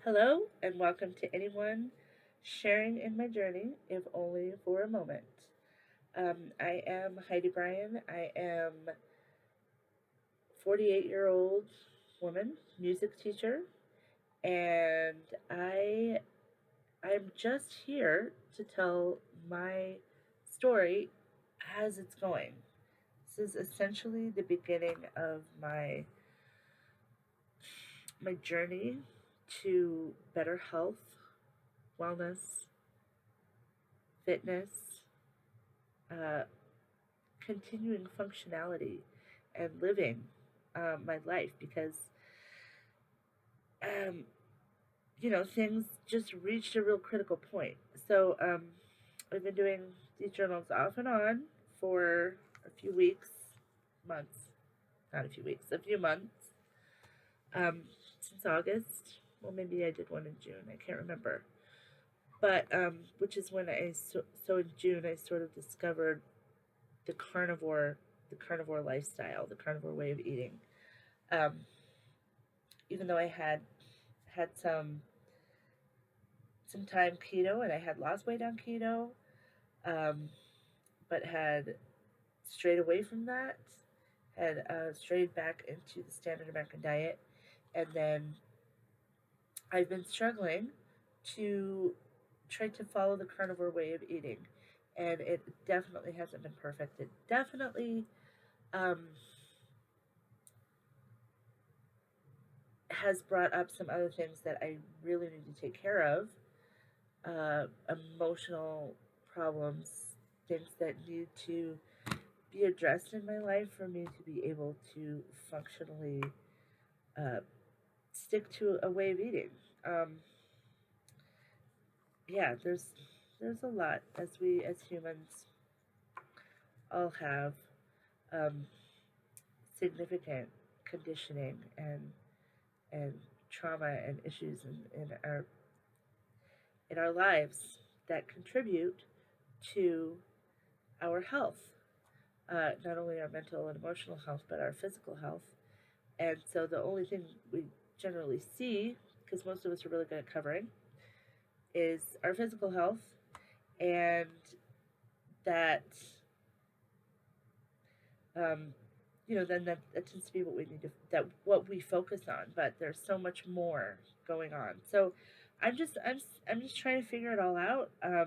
Hello, and welcome to anyone sharing in my journey, if only for a moment. I am Heidi Bryan. I am 48-year-old woman, music teacher, and I'm just here to tell my story as it's going. This is essentially the beginning of my journey to better health, wellness, fitness, uh, continuing functionality and living my life because um, things just reached a real critical point. So I've been doing these journals off and on for a few weeks, months, not a few weeks, a few months, um, since August. Well, maybe I did one in June. I can't remember. But which is when so in June I sort of discovered the carnivore the carnivore lifestyle, the carnivore way of eating. Um, Even though I had some time keto and I had lost weight on keto, um, but had strayed away from that, had strayed back into the standard American diet, and then I've been struggling to try to follow the carnivore way of eating, and it definitely hasn't been perfect. It definitely um, has brought up some other things that I really need to take care of, emotional problems, things that need to be addressed in my life for me to be able to functionally uh, stick to a way of eating. Um, yeah, there's a lot as we as humans all have um, significant conditioning and trauma and issues in our lives that contribute to our health, not only our mental and emotional health, but our physical health. And so the only thing we generally see, because most of us are really good at covering, is our physical health, and that, um, then that tends to be what we need to, that what we focus on. But there's so much more going on. So I'm just trying to figure it all out. I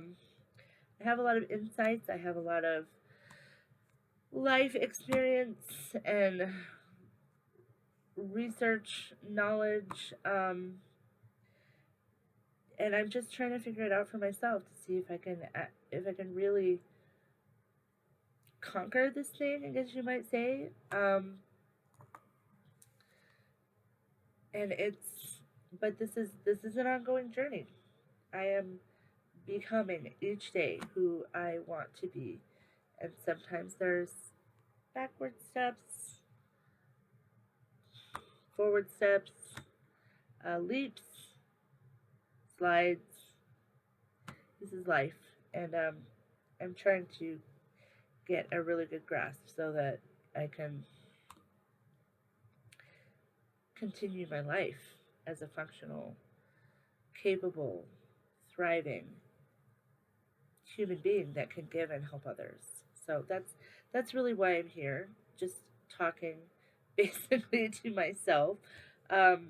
have a lot of insights. I have a lot of life experience and research knowledge, and I'm just trying to figure it out for myself to see if I can really conquer this thing, I guess you might say. And it's but this is an ongoing journey. I am becoming each day who I want to be, and sometimes there's backward steps, forward steps, leaps, slides. This is life, and I'm trying to get a really good grasp so that I can continue my life as a functional, capable, thriving human being that can give and help others. So that's really why I'm here, just talking basically to myself. Um,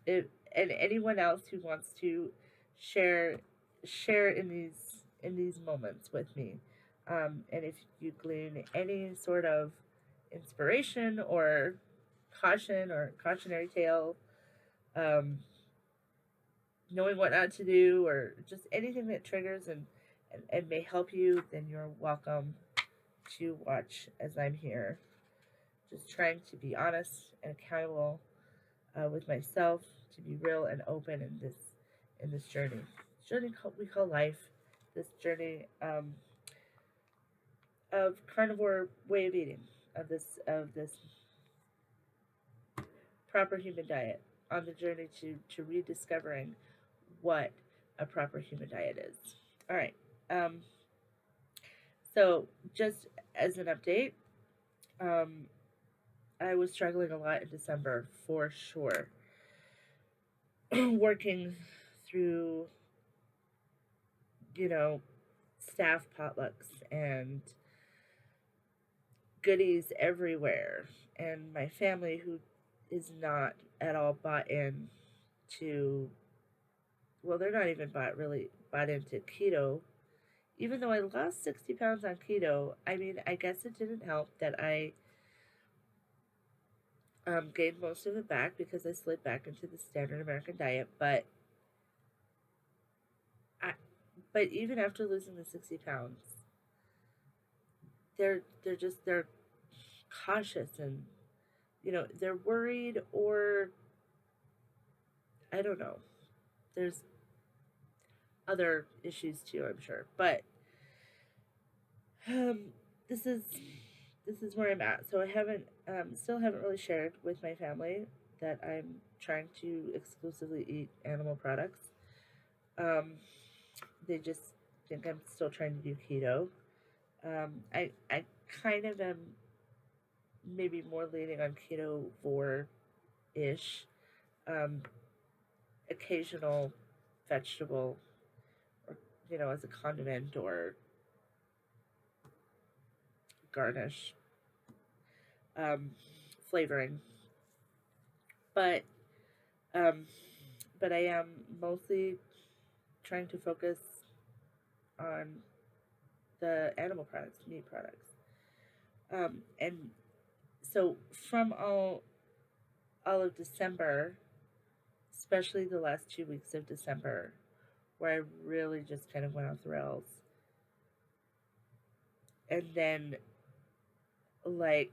it, and anyone else who wants to share share in these moments with me. And if you glean any sort of inspiration or caution or cautionary tale, um, knowing what not to do, or just anything that triggers and may help you, then you're welcome to watch as I'm here, just trying to be honest and accountable with myself, to be real and open in this we call life, this journey of carnivore way of eating, of this proper human diet, on the journey to rediscovering what a proper human diet is. All right. Um, so just as an update, um, I was struggling a lot in December for sure. Working through, you know, staff potlucks and goodies everywhere, and my family who is not at all bought in to, well, they're not even bought into keto. Even though I lost 60 pounds on keto, I mean, I guess it didn't help that I gained most of it back because I slid back into the standard American diet. I, but even after losing the 60 pounds, they're cautious, and they're worried, or I don't know. There's other issues too, I'm sure. But um, this is this is where I'm at. So I haven't still haven't really shared with my family that I'm trying to exclusively eat animal products. Um, they just think I'm still trying to do keto. I kind of am maybe more leaning on ketovore ish. Um, Occasional vegetable, or as a condiment or garnish, um, flavoring. But um, but I am mostly trying to focus on the animal products, meat products. And so from all of December, especially the last 2 weeks of December, where I really just kind of went off the rails, and then like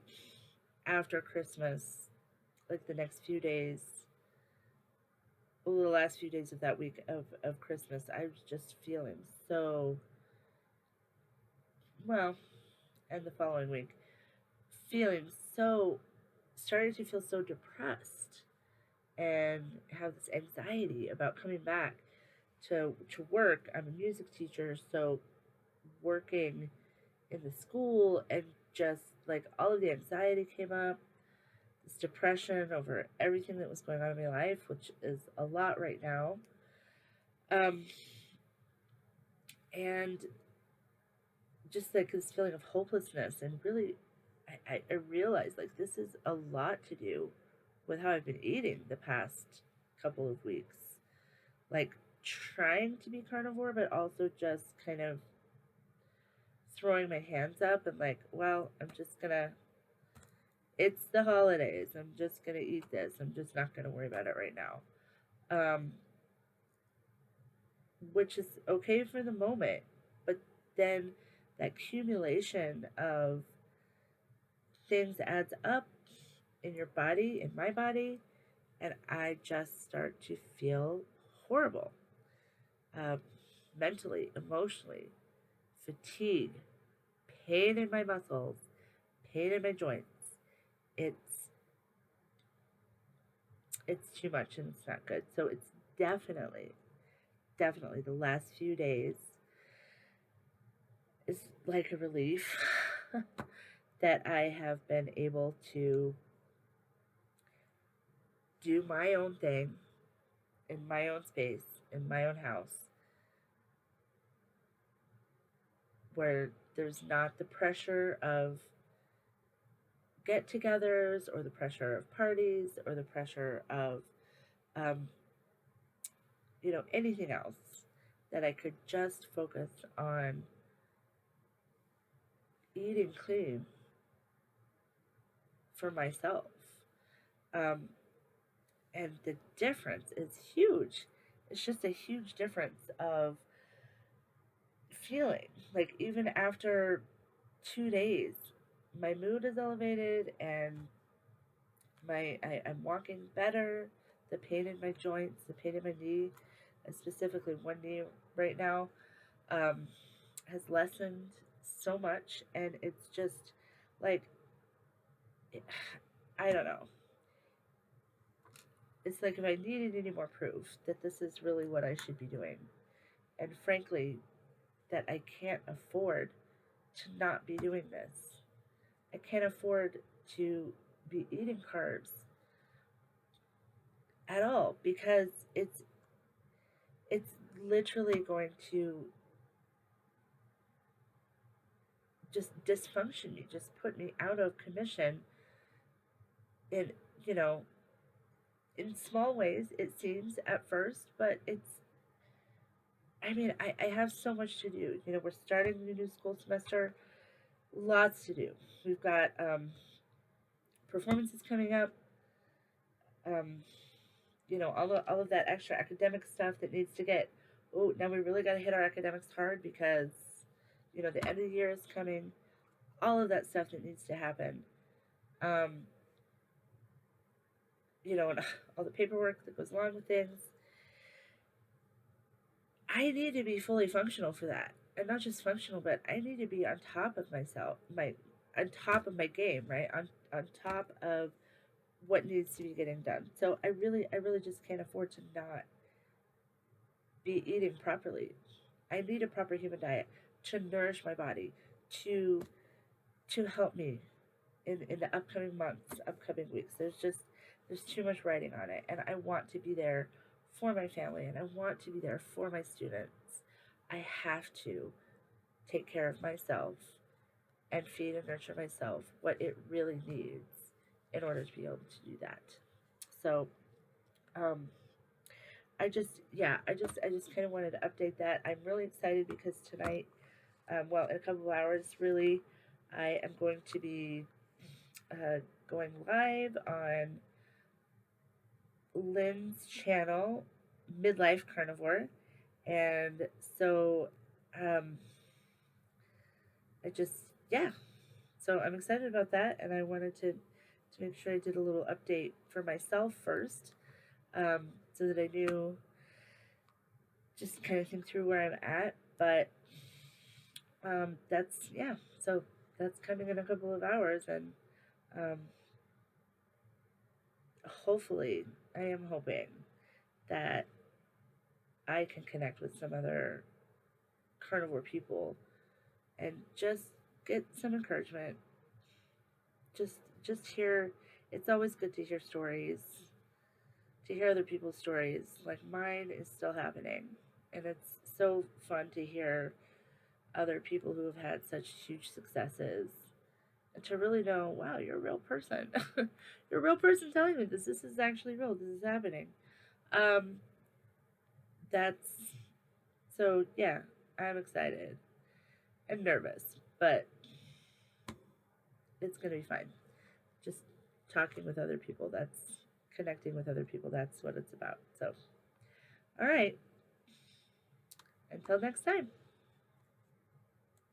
after Christmas, like the next few days, well, the last few days of that week of Christmas, I was just feeling so well, and the following week, feeling so, starting to feel so depressed and have this anxiety about coming back to work. I'm a music teacher, so working in the school, and just like all of the anxiety came up, this depression over everything that was going on in my life, which is a lot right now. Um, and just like this feeling of hopelessness, and really, I realized like this is a lot to do with how I've been eating the past couple of weeks. Like trying to be carnivore, but also just kind of throwing my hands up and like, well, I'm just gonna, it's the holidays. I'm just gonna eat this. I'm just not gonna worry about it right now. Um, which is okay for the moment. But then that accumulation of things adds up in your body, in my body, and I just start to feel horrible, um, mentally, emotionally, fatigue, pain in my muscles, pain in my joints. It's it's too much and it's not good. So it's definitely the last few days is like a relief that I have been able to do my own thing in my own space, in my own house, where there's not the pressure of get togethers or the pressure of parties or the pressure of, um, anything else, that I could just focus on eating clean for myself. Um, and the difference is huge. It's just a huge difference of feeling. Like, even after 2 days, my mood is elevated, and I'm walking better. The pain in my joints, the pain in my knee, and specifically one knee right now, um, has lessened so much, and it's just like, I don't know. It's like if I needed any more proof that this is really what I should be doing, and frankly, that I can't afford to not be doing this. I can't afford to be eating carbs at all, because it's literally going to just dysfunction me, just put me out of commission in, you know, in small ways, it seems at first, but I mean, I have so much to do. You know, we're starting the new school semester, lots to do. We've got performances coming up, um, you know, all of that extra academic stuff that needs to get, oh, now we really got to hit our academics hard because, you know, the end of the year is coming, all of that stuff that needs to happen. Um, you know, and all the paperwork that goes along with things. I need to be fully functional for that. And not just functional, but I need to be on top of myself, on top of my game, right? On top of what needs to be getting done. So I really just can't afford to not be eating properly. I need a proper human diet to nourish my body, to to help me in the upcoming months, upcoming weeks. There's too much writing on it, and I want to be there for my family, and I want to be there for my students. I have to take care of myself and feed and nurture myself what it really needs in order to be able to do that. So, um, I just kind of wanted to update that. I'm really excited because tonight, well, in a couple of hours, really, I am going to be uh, going live on Lynn's channel, Midlife Carnivore, and so um, I just yeah, so I'm excited about that, and I wanted to make sure I did a little update for myself first, so that I knew just kind of think through where I'm at. But that's yeah, so that's coming in a couple of hours, and um, hopefully, I am hoping that I can connect with some other carnivore people and just get some encouragement. Just just hear. It's always good to hear stories, to hear other people's stories. Like mine is still happening, and it's so fun to hear other people who have had such huge successes and to really know, wow, you're a real person. You're a real person telling me this. This is actually real. This is happening. Um, that's so yeah. I'm excited and nervous, but it's gonna be fine. Just talking with other people. That's connecting with other people. That's what it's about. So, all right. Until next time.